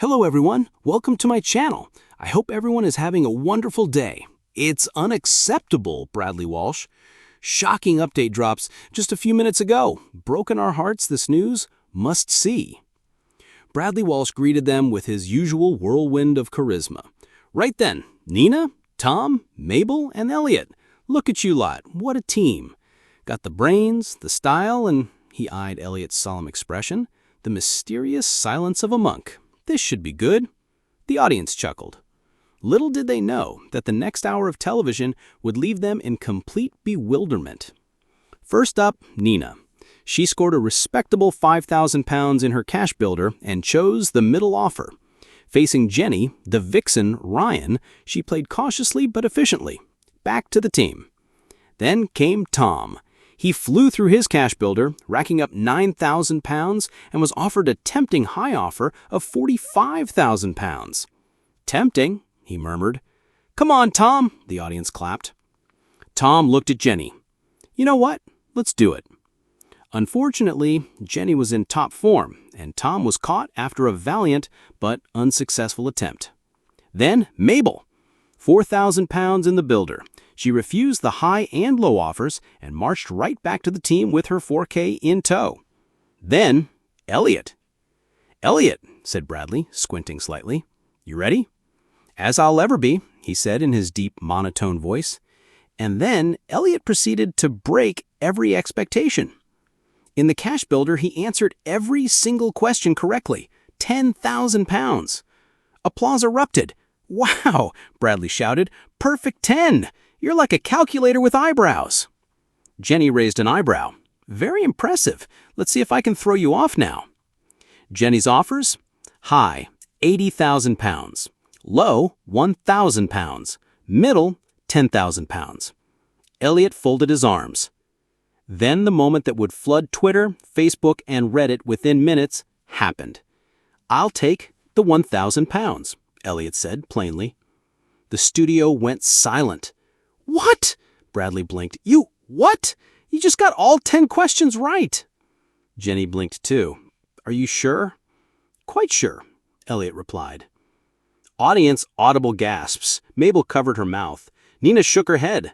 Hello everyone, welcome to my channel. I hope everyone is having a wonderful day. It's unacceptable, Bradley Walsh. Shocking update drops just a few minutes ago. Broken our hearts, this news, must see. Bradley Walsh greeted them with his usual whirlwind of charisma. Right then, Nina, Tom, Mabel, and Elliot. Look at you lot, what a team. Got the brains, the style, and he eyed Elliot's solemn expression, the mysterious silence of a monk. This should be good. The audience chuckled. Little did they know that the next hour of television would leave them in complete bewilderment. First up, Nina. She scored a respectable £5,000 in her cash builder and chose the middle offer. Facing Jenny, the vixen Ryan, she played cautiously but efficiently. Back to the team. Then came Tom. He flew through his cash builder, racking up £9,000, and was offered a tempting high offer of £45,000. Tempting, he murmured. Come on, Tom, the audience clapped. Tom looked at Jenny. You know what? Let's do it. Unfortunately, Jenny was in top form, and Tom was caught after a valiant but unsuccessful attempt. Then Mabel. £4,000 in the builder. She refused the high and low offers and marched right back to the team with her 4K in tow. Then, Elliot. Elliot, said Bradley, squinting slightly. You ready? As I'll ever be, he said in his deep monotone voice. And then Elliot proceeded to break every expectation. In the cash builder, he answered every single question correctly. £10,000. Applause erupted. Wow, Bradley shouted. Perfect 10. You're like a calculator with eyebrows. Jenny raised an eyebrow. Very impressive. Let's see if I can throw you off now. Jenny's offers? High, £80,000. Low, £1,000. Middle, £10,000. Elliot folded his arms. Then the moment that would flood Twitter, Facebook, and Reddit within minutes happened. I'll take the £1,000, Elliot said plainly. The studio went silent. What? Bradley blinked. What? You just got all 10 questions right. Jenny blinked too. Are you sure? Quite sure, Elliot replied. Audience audible gasps. Mabel covered her mouth. Nina shook her head.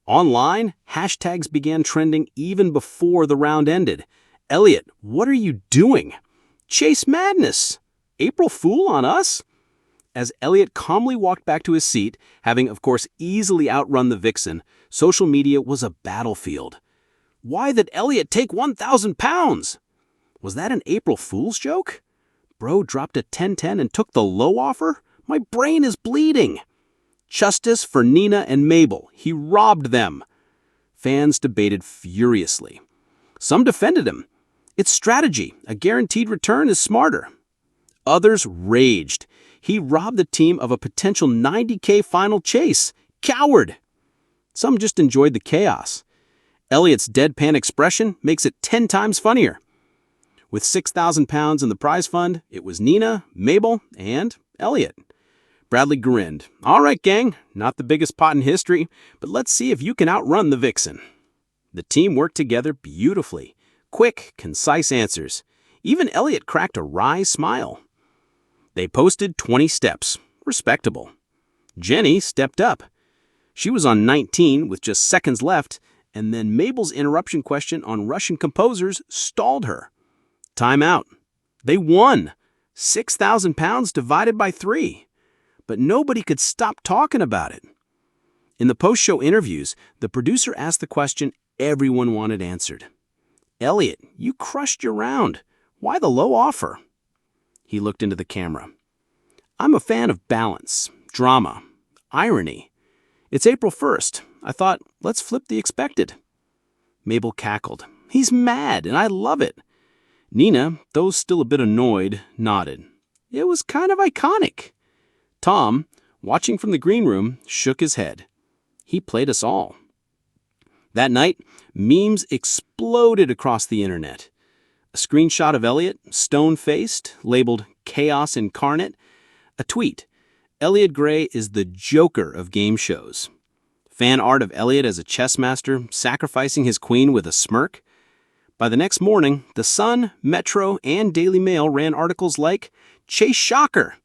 Online, hashtags began trending even before the round ended. Elliot, what are you doing? Chase madness. April Fool on us? As Elliot calmly walked back to his seat, having of course easily outrun the vixen, social media was a battlefield. Why did Elliot take £1,000? Was that an April Fool's joke? Bro dropped a 10-10 and took the low offer? My brain is bleeding. Justice for Nina and Mabel. He robbed them. Fans debated furiously. Some defended him. It's strategy. A guaranteed return is smarter. Others raged. He robbed the team of a potential $90K final chase. Coward! Some just enjoyed the chaos. Elliot's deadpan expression makes it 10 times funnier. With £6,000 in the prize fund, it was Nina, Mabel, and Elliot. Bradley grinned. All right, gang, not the biggest pot in history, but let's see if you can outrun the vixen. The team worked together beautifully. Quick, concise answers. Even Elliot cracked a wry smile. They posted 20 steps. Respectable. Jenny stepped up. She was on 19 with just seconds left, and then Mabel's interruption question on Russian composers stalled her. Time out. They won. £6,000 divided by 3. But nobody could stop talking about it. In the post-show interviews, the producer asked the question everyone wanted answered. Elliot, you crushed your round. Why the low offer? He looked into the camera. I'm a fan of balance, drama, irony. It's April 1st. I thought, let's flip the expected. Mabel cackled. He's mad, and I love it. Nina, though still a bit annoyed, nodded. It was kind of iconic. Tom, watching from the green room, shook his head. He played us all. That night, memes exploded across the internet. A screenshot of Elliot, stone-faced, labeled Chaos Incarnate. A tweet. Elliot Gray is the Joker of game shows. Fan art of Elliot as a chess master, sacrificing his queen with a smirk. By the next morning, The Sun, Metro, and Daily Mail ran articles like, Chase Shocker.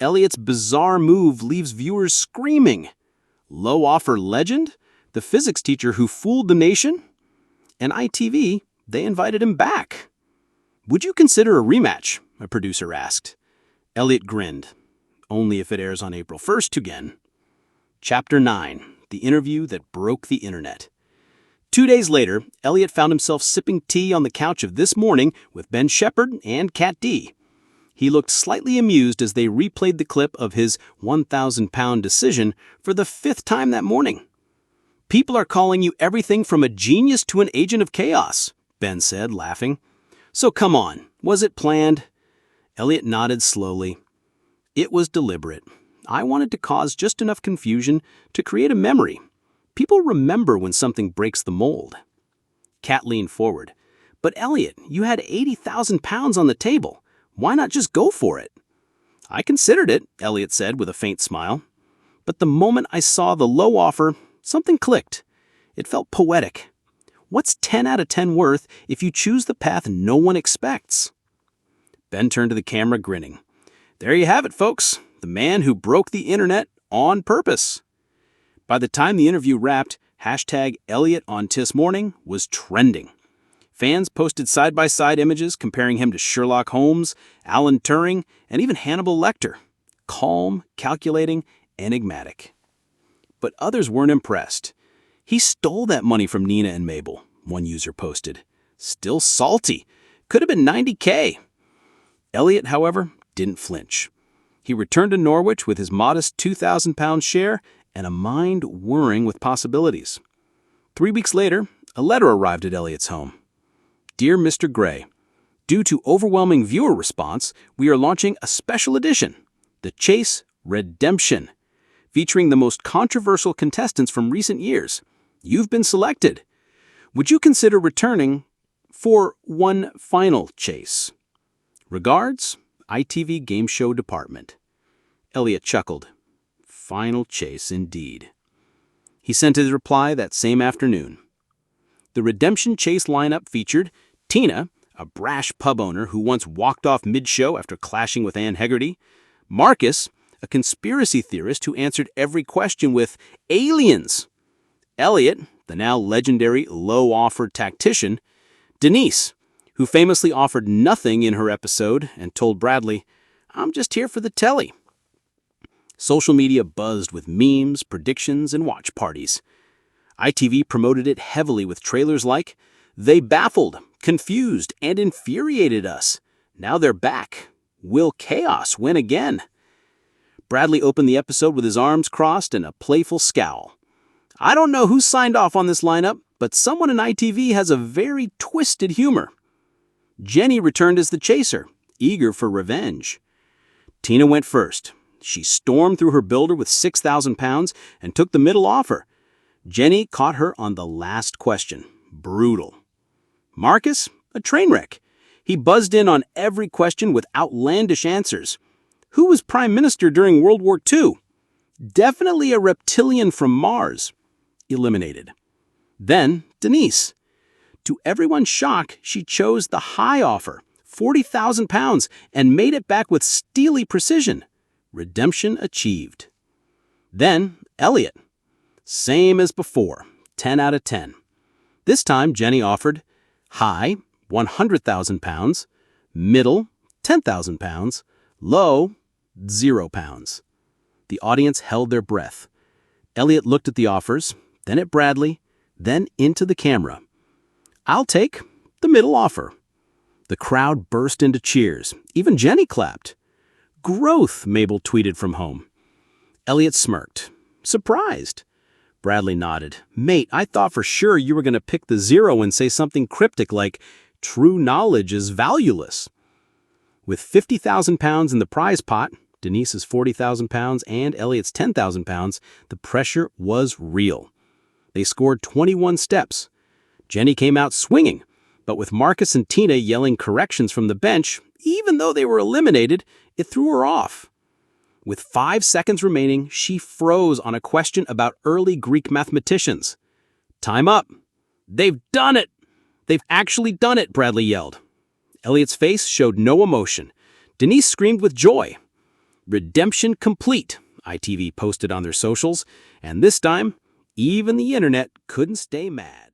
Elliot's bizarre move leaves viewers screaming. Low offer legend? The physics teacher who fooled the nation? And ITV, they invited him back. Would you consider a rematch? A producer asked. Elliot grinned. Only if it airs on April 1st again. Chapter 9. The interview that broke the internet. 2 days later, Elliot found himself sipping tea on the couch of This Morning with Ben Shepherd and Kat D. He looked slightly amused as they replayed the clip of his 1,000-pound decision for the 5th time that morning. "People are calling you everything from a genius to an agent of chaos," Ben said, laughing. "So come on, was it planned?" Elliot nodded slowly. "It was deliberate. I wanted to cause just enough confusion to create a memory. People remember when something breaks the mold." Kat leaned forward. "But Elliot, you had 80,000 pounds on the table. Why not just go for it?" "I considered it," Elliot said with a faint smile. "But the moment I saw the low offer, something clicked. It felt poetic. What's 10 out of 10 worth if you choose the path no one expects?" Ben turned to the camera, grinning. "There you have it, folks. The man who broke the internet on purpose." By the time the interview wrapped, #ElliotOnThisMorning was trending. Fans posted side-by-side images comparing him to Sherlock Holmes, Alan Turing, and even Hannibal Lecter. Calm, calculating, enigmatic. But others weren't impressed. "He stole that money from Nina and Mabel," one user posted. "Still salty. Could have been $90K. Elliot, however, didn't flinch. He returned to Norwich with his modest 2,000-pound share and a mind whirring with possibilities. 3 weeks later, a letter arrived at Elliot's home. "Dear Mr. Gray, due to overwhelming viewer response, we are launching a special edition, The Chase Redemption, featuring the most controversial contestants from recent years. You've been selected. Would you consider returning for one final chase? Regards, ITV Game Show Department." Elliot chuckled. Final chase indeed. He sent his reply that same afternoon. The Redemption Chase lineup featured Tina, a brash pub owner who once walked off mid-show after clashing with Ann Hegarty; Marcus, a conspiracy theorist who answered every question with aliens; Elliot, the now legendary low-offer tactician; Denise, who famously offered nothing in her episode and told Bradley, "I'm just here for the telly." Social media buzzed with memes, predictions, and watch parties. ITV promoted it heavily with trailers like, "They baffled, confused, and infuriated us. Now they're back. Will chaos win again?" Bradley opened the episode with his arms crossed and a playful scowl. "I don't know who signed off on this lineup, but someone in ITV has a very twisted humor." Jenny returned as the chaser, eager for revenge. Tina went first. She stormed through her builder with 6,000 pounds and took the middle offer. Jenny caught her on the last question. Brutal. Marcus, a train wreck. He buzzed in on every question with outlandish answers. Who was prime minister during World War II? Definitely a reptilian from Mars. Eliminated. Then Denise. To everyone's shock, she chose the high offer, 40,000 pounds, and made it back with steely precision. Redemption achieved. Then Elliot. Same as before, 10 out of 10. This time Jenny offered high, 100,000 pounds, middle, 10,000 pounds, low, 0 pounds. The audience held their breath. Elliot looked at the offers, then at Bradley, then into the camera. "I'll take the middle offer." The crowd burst into cheers. Even Jenny clapped. "Growth," Mabel tweeted from home. Elliot smirked. Surprised. Bradley nodded. "Mate, I thought for sure you were going to pick the 0 and say something cryptic like, 'True knowledge is valueless.'" With 50,000 pounds in the prize pot, Denise's 40,000 pounds and Elliot's 10,000 pounds, the pressure was real. They scored 21 steps. Jenny came out swinging, but with Marcus and Tina yelling corrections from the bench, even though they were eliminated, it threw her off. With 5 seconds remaining, she froze on a question about early Greek mathematicians. "Time up." "They've done it! They've actually done it," Bradley yelled. Elliot's face showed no emotion. Denise screamed with joy. Redemption complete, ITV posted on their socials, and this time, even the internet couldn't stay mad.